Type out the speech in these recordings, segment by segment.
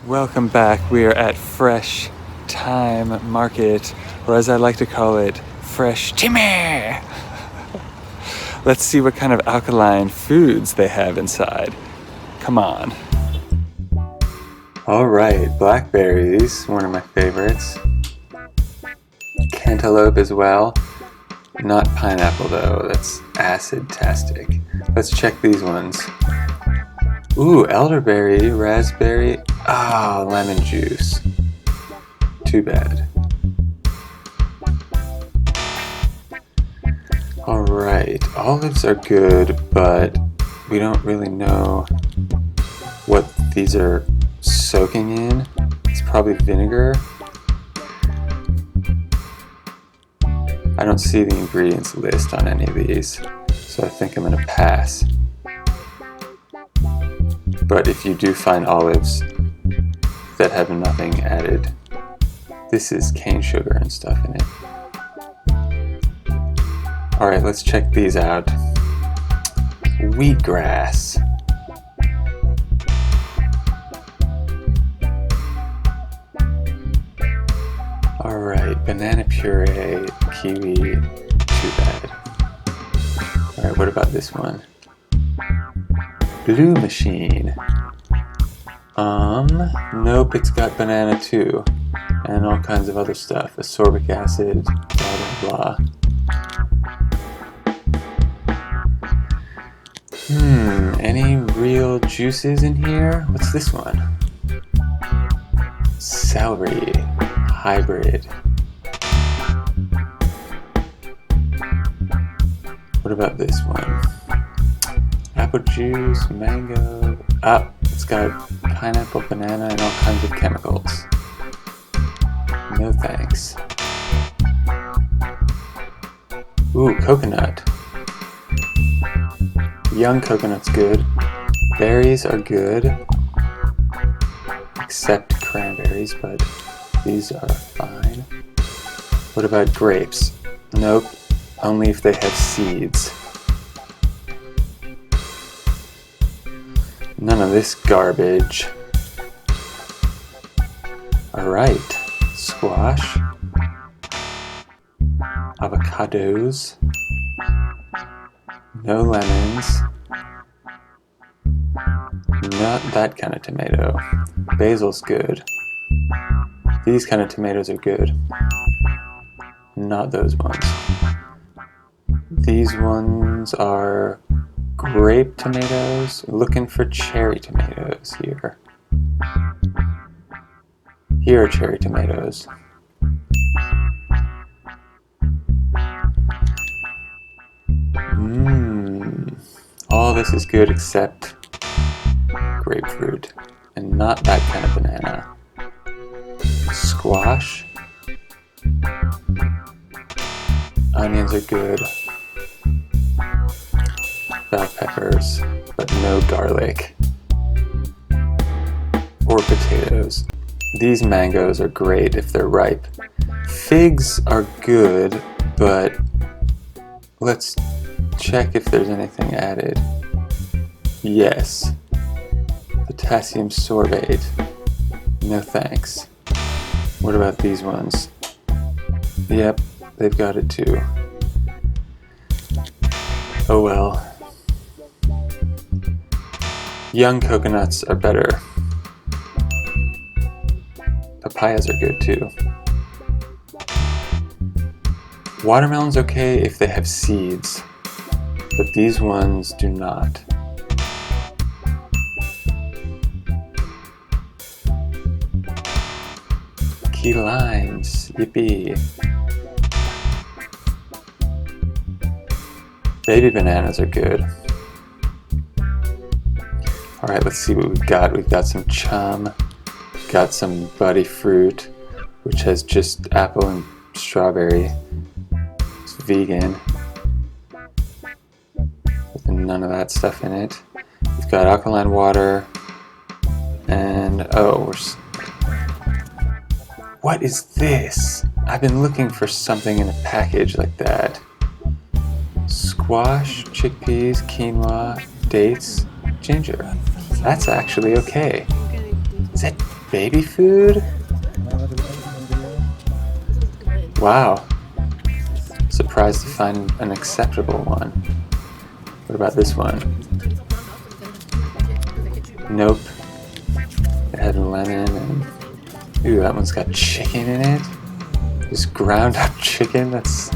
Welcome back. We are at Fresh Time Market, or as I like to call it, Fresh Timmy. Let's see what kind of alkaline foods they have inside. Come on. All right, blackberries, one of my favorites. Cantaloupe as well. Not pineapple though, that's acid-tastic. Let's check these ones. Ooh, elderberry, raspberry, lemon juice. Too bad. Alright, olives are good, but we don't really know what these are soaking in. It's probably vinegar. I don't see the ingredients list on any of these, so I think I'm gonna pass. But if you do find olives that have nothing added, this is cane sugar and stuff in it. Alright, let's check these out. Wheatgrass. Alright, banana puree, kiwi, too bad. Alright, what about this one? Blue machine. Nope, it's got banana too. And all kinds of other stuff. Ascorbic acid, blah blah blah. Any real juices in here? What's this one? Celery. Hybrid. What about this one? Apple juice, mango. It's got pineapple, banana, and all kinds of chemicals. No thanks. Ooh, coconut. Young coconut's good. Berries are good. Except cranberries, but these are fine. What about grapes? Nope, only if they have seeds. None of this garbage. Alright, squash. Avocados. No lemons. Not that kind of tomato. Basil's good. These kind of tomatoes are good. Not those ones. These ones are grape tomatoes. Looking for cherry tomatoes here. Here are cherry tomatoes. All this is good except grapefruit. And not that kind of banana. Squash. Onions are good. Bell peppers, but no garlic. Or potatoes. These mangoes are great if they're ripe. Figs are good, but let's check if there's anything added. Yes. Potassium sorbate. No thanks. What about these ones? Yep, they've got it too. Oh well. Young coconuts are better. Papayas are good too. Watermelon's okay if they have seeds, but these ones do not. Key limes, yippee. Baby bananas are good. Alright, let's see what we've got. We've got some chum, got some buddy fruit, which has just apple and strawberry. It's vegan, with none of that stuff in it. We've got alkaline water, and what is this? I've been looking for something in a package like that. Squash, chickpeas, quinoa, dates, ginger. That's actually okay. Is that Baby food? Wow. Surprised to find an acceptable one. What about this one? Nope. It had lemon and... Ooh, that one's got chicken in it. Just ground up chicken. That's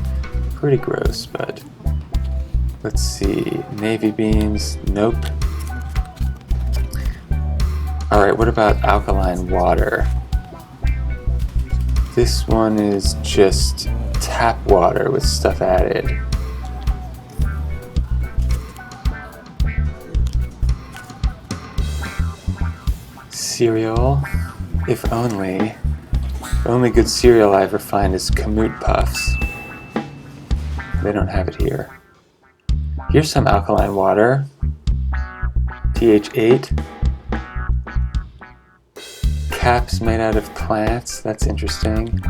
pretty gross, but... Let's see. Navy beans. Nope. Alright, what about alkaline water? This one is just tap water with stuff added. Cereal. If only. The only good cereal I ever find is Kamut Puffs. They don't have it here. Here's some alkaline water. pH 8. Caps made out of plants. That's interesting.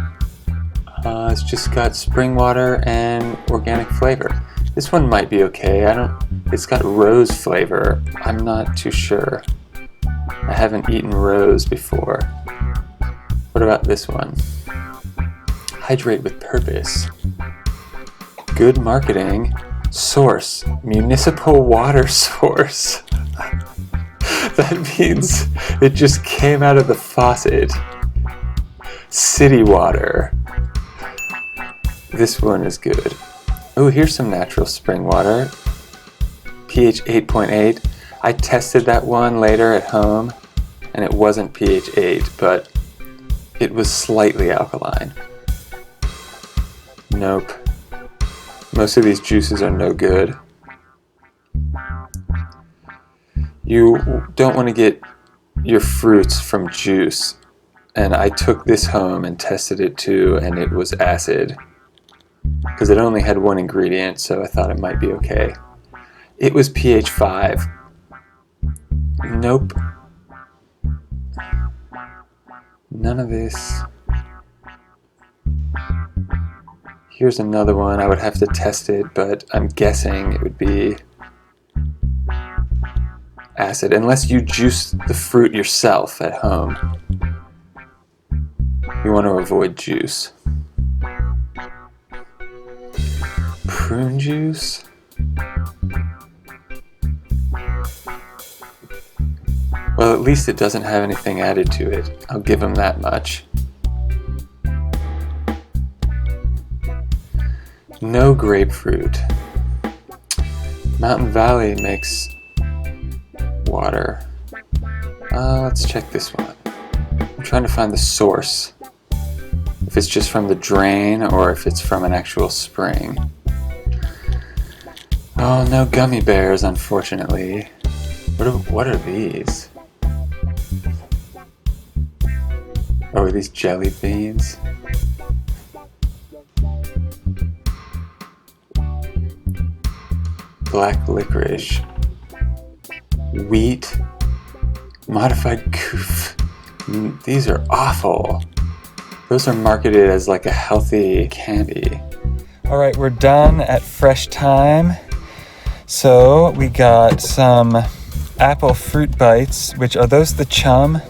It's just got spring water and organic flavor. This one might be okay. It's got rose flavor. I'm not too sure. I haven't eaten rose before. What about this one? Hydrate with purpose. Good marketing. Source. Municipal water source. That means it just came out of the faucet. City water. This one is good. Oh, here's some natural spring water. pH 8.8. I tested that one later at home, and it wasn't pH 8, but it was slightly alkaline. Nope. Most of these juices are no good. You don't want to get your fruits from juice, and I took this home and tested it too, and it was acid. Because it only had one ingredient, so I thought it might be okay. It was pH 5. Nope. None of this. Here's another one. I would have to test it, but I'm guessing it would be acid, unless you juice the fruit yourself at home. You want to avoid juice. Prune juice? Well, at least it doesn't have anything added to it. I'll give them that much. No grapefruit. Mountain Valley makes water. Let's check this one. I'm trying to find the source. If it's just from the drain or if it's from an actual spring. Oh, no gummy bears, unfortunately. What are these? Oh, are these jelly beans? Black licorice. Wheat. Modified goof. These are awful. Those are marketed as like a healthy candy. All right, we're done at Fresh Thyme. So we got some apple fruit bites, which are those the chum?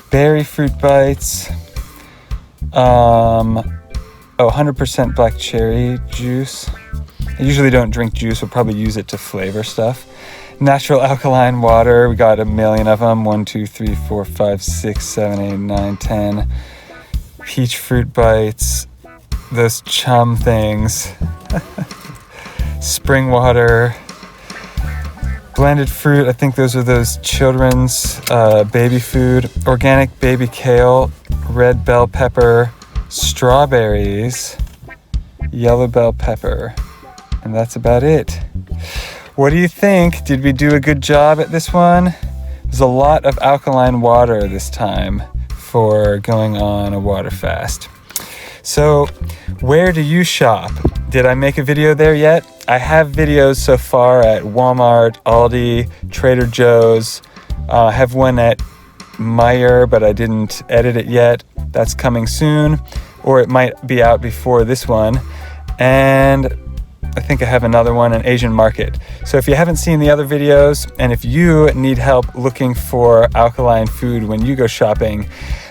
Berry fruit bites. 100% black cherry juice. I usually don't drink juice. We'll probably use it to flavor stuff. Natural alkaline water. We got a million of them. 1, 2, 3, 4, 5, 6, 7, 8, 9, 10. Peach fruit bites. Those chum things. Spring water. Blended fruit. I think those are those children's baby food. Organic baby kale. Red bell pepper. Strawberries. Yellow bell pepper. And that's about it. What do you think? Did we do a good job at this one? There's a lot of alkaline water this time for going on a water fast. So, where do you shop? Did I make a video there yet? I have videos so far at Walmart, Aldi, Trader Joe's. I have one at Meijer, but I didn't edit it yet. That's coming soon, or it might be out before this one. And I think I have another one, an Asian market. So if you haven't seen the other videos, and if you need help looking for alkaline food when you go shopping,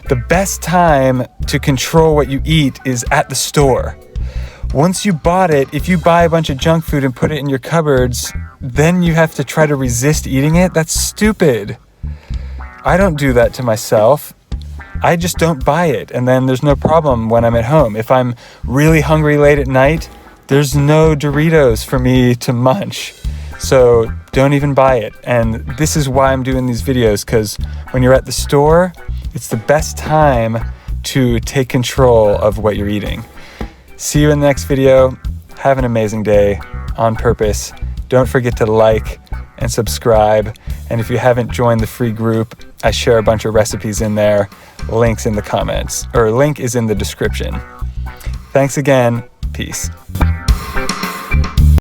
the best time to control what you eat is at the store. Once you bought it, if you buy a bunch of junk food and put it in your cupboards, then you have to try to resist eating it. That's stupid. I don't do that to myself. I just don't buy it, and then there's no problem when I'm at home. If I'm really hungry late at night, there's no Doritos for me to munch. So don't even buy it. And this is why I'm doing these videos, because when you're at the store, it's the best time to take control of what you're eating. See you in the next video. Have an amazing day on purpose. Don't forget to like and subscribe. And if you haven't joined the free group, I share a bunch of recipes in there. Links in the comments, or link is in the description. Thanks again. Peace.